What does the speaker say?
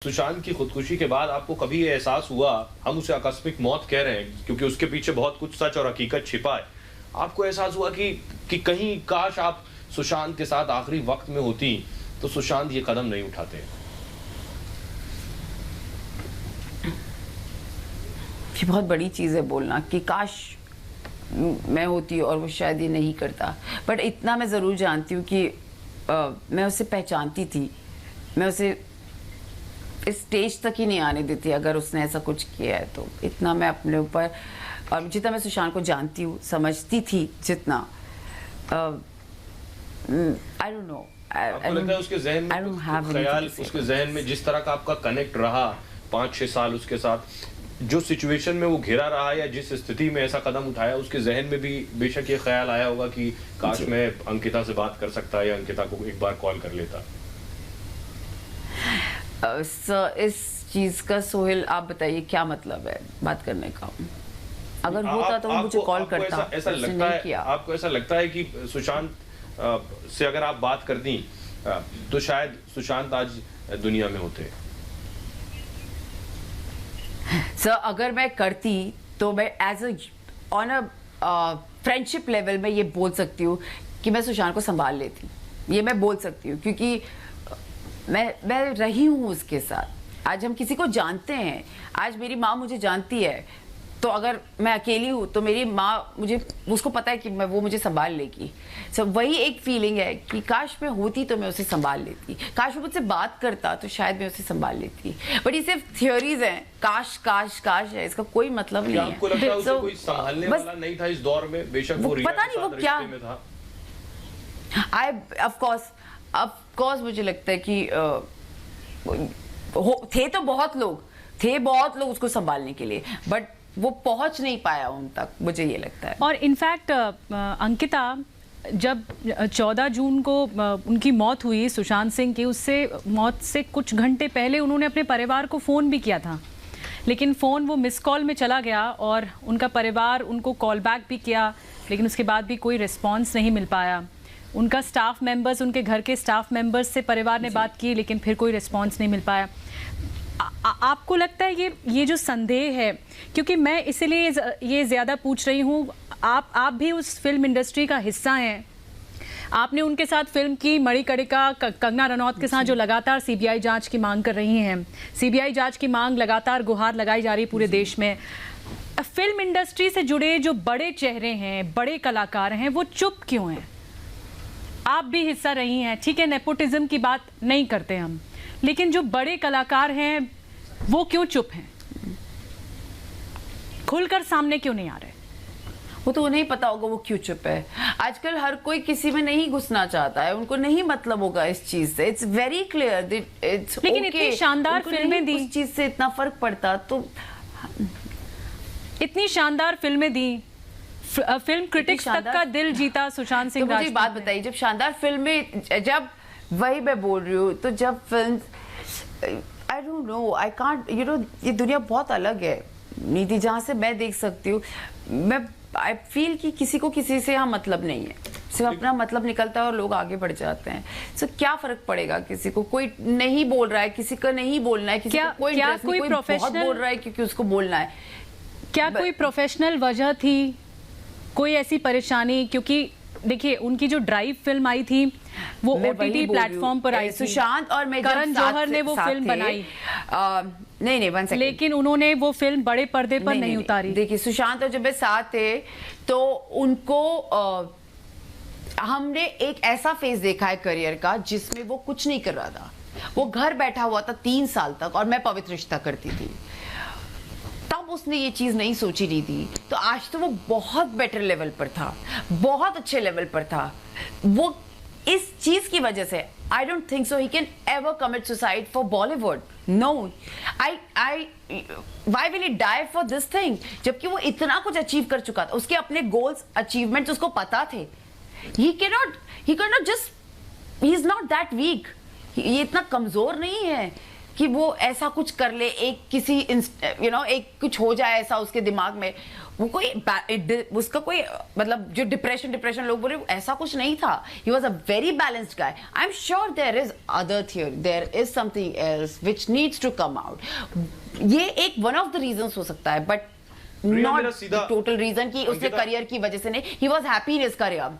सुशांत की खुदकुशी के बाद आपको कभी ये एहसास हुआ, हम उसे आकस्मिक मौत कह रहे हैं क्योंकि उसके पीछे बहुत कुछ सच और हकीकत छिपा है, आपको एहसास हुआ कि कहीं काश आप सुशांत के साथ आखिरी वक्त में होती तो सुशांत ये कदम नहीं उठाते? ये बहुत बड़ी चीज़ है बोलना कि काश मैं होती और वो शायद ये नहीं करता, बट इतना मैं ज़रूर जानती हूँ कि मैं उसे पहचानती थी, मैं उसे इस स्टेज तक ही नहीं आने देती अगर उसने ऐसा कुछ किया है तो। इतना मैं अपने ऊपर, और जितना मैं सुशांत को जानती हूँ, समझती थी जितना, आई डोंट नो, आपको लगता है उसके ज़हन में कुछ ख्याल, उसके ज़हन में जिस तरह का आपका कनेक्ट रहा 5-6 साल उसके साथ, जो सिचुएशन में वो घिरा रहा या जिस स्थिति में ऐसा कदम उठाया, उसके जहन में भी बेशक ये ख्याल आया होगा कि काश मैं अंकिता से बात कर सकता या अंकिता को एक बार कॉल कर लेता? इस चीज का सोहेल आप बताइए क्या मतलब है बात करने का? अगर होता तो मुझे कॉल करता। ऐसा लगता है, आपको ऐसा लगता है कि सुशांत से अगर आप बात करती तो शायद सुशांत आज दुनिया में होते? सर अगर मैं करती तो मैं as on a friendship level में ये बोल सकती हूँ कि मैं सुशांत को संभाल लेती, ये मैं बोल सकती हूँ क्योंकि मैं रही हूँ उसके साथ। आज हम किसी को जानते हैं, आज मेरी माँ मुझे जानती है, तो अगर मैं अकेली हूँ तो मेरी माँ उसको पता है कि वो मुझे संभाल लेगी। सो वही एक फीलिंग है कि काश मैं होती तो मैं उसे संभाल लेती, काश वो मुझसे बात करता तो शायद मैं उसे संभाल लेती। बट ये सिर्फ थियोरीज हैं, काश काश काश है, इसका कोई मतलब नहीं है। आपको लगता है उसे कोई संभालने वाला नहीं था इस दौर में? बेशक वो पता नहीं वो क्या में था। ऑफ कोर्स मुझे लगता है कि थे तो बहुत लोग उसको संभालने के लिए, बट वो पहुंच नहीं पाया उन तक, मुझे ये लगता है। और इनफैक्ट अंकिता, जब 14 जून को उनकी मौत हुई सुशांत सिंह की, उससे मौत से कुछ घंटे पहले उन्होंने अपने परिवार को फ़ोन भी किया था, लेकिन फ़ोन वो मिस कॉल में चला गया और उनका परिवार उनको कॉल बैक भी किया, लेकिन उसके बाद भी कोई रिस्पॉन्स नहीं मिल पाया। उनका स्टाफ मेंबर्स, उनके घर के स्टाफ मेंबर्स से परिवार ने बात की, लेकिन फिर कोई रिस्पॉन्स नहीं मिल पाया। आपको लगता है ये जो संदेह है, क्योंकि मैं इसलिए ये ज़्यादा पूछ रही हूँ, आप भी उस फिल्म इंडस्ट्री का हिस्सा हैं, आपने उनके साथ फिल्म की मणिकर्णिका, कंगना रनौत के साथ जो लगातार सीबीआई जांच की मांग कर रही हैं, सीबीआई जांच की मांग लगातार गुहार लगाई जा रही है पूरे देश में। फिल्म इंडस्ट्री से जुड़े जो बड़े चेहरे हैं, बड़े कलाकार हैं, वो चुप क्यों हैं? आप भी हिस्सा रही हैं, ठीक है, नेपोटिज्म की बात नहीं करते हम, लेकिन जो बड़े कलाकार हैं वो क्यों चुप हैं? खुलकर सामने क्यों नहीं आ रहे? वो तो उन्हें पता होगा वो क्यों चुप है। आजकल हर कोई किसी में नहीं घुसना चाहता है, उनको नहीं मतलब होगा इस चीज से। इट्स वेरी क्लियर, इट्स लेकिन इतनी शानदार फिल्में दी, उस चीज से इतना फर्क पड़ता तो। इतनी शानदार फिल्में दी, फिल्म क्रिटिक्स तक का दिल जीता सुशांत सिंह राजपूत। मुझे बात बताइए, जब शानदार फिल्में, जब वही मैं बोल रही हूँ, तो जब film, I don't know, I can't, you know, ये दुनिया बहुत अलग है नीति, जहाँ से मैं देख सकती हूँ। आई फील कि किसी को किसी से यहाँ मतलब नहीं है, सिर्फ अपना मतलब निकलता है और लोग आगे बढ़ जाते हैं। सो क्या फर्क पड़ेगा? किसी को कोई नहीं बोल रहा है, किसी का नहीं बोलना है, किसी को कोई इंटरेस्ट नहीं, कोई बहुत बोल रहा है क्योंकि उसको बोलना है। क्या कोई प्रोफेशनल वजह थी, कोई ऐसी परेशानी? क्योंकि देखिए उनकी जो ड्राइव फिल्म आई थी वो ओटीटी प्लेटफॉर्म पर आई थी, सुशांत और मैं, करण जौहर ने वो फिल्म बनाई, नहीं वन सेकंड, लेकिन उन्होंने वो फिल्म बड़े पर्दे पर नहीं उतारी। देखिए सुशांत और जब वे साथ थे तो उनको हमने एक ऐसा फेज देखा है करियर का जिसमें वो कुछ नहीं कर रहा था, वो घर बैठा हुआ था 3 साल तक, और मैं पवित्र रिश्ता करती थी, तब उसने ये चीज नहीं सोची नहीं थी। तो आज तो वो बहुत बेटर लेवल पर था, बहुत अच्छे लेवल पर था। वो इस चीज की वजह से I don't think so he can ever commit suicide for Bollywood. No, why will he die for this thing? जबकि वो इतना कुछ अचीव कर चुका था, उसके अपने गोल्स, अचीवमेंट्स उसको पता थे। He can not just, he is not that weak, ये इतना कमजोर नहीं है कि वो ऐसा कुछ कर ले, एक किसी एक कुछ हो जाए ऐसा उसके दिमाग में, वो कोई उसका कोई मतलब जो डिप्रेशन लोग बोले ऐसा कुछ नहीं था. He was a very balanced guy. I am sure there is other theory, there is something else which needs to come out. ये एक वन ऑफ द रीजंस हो सकता है, बट नॉट टोटल रीजन कि उसके करियर की वजह से नहीं. He was happy in his career.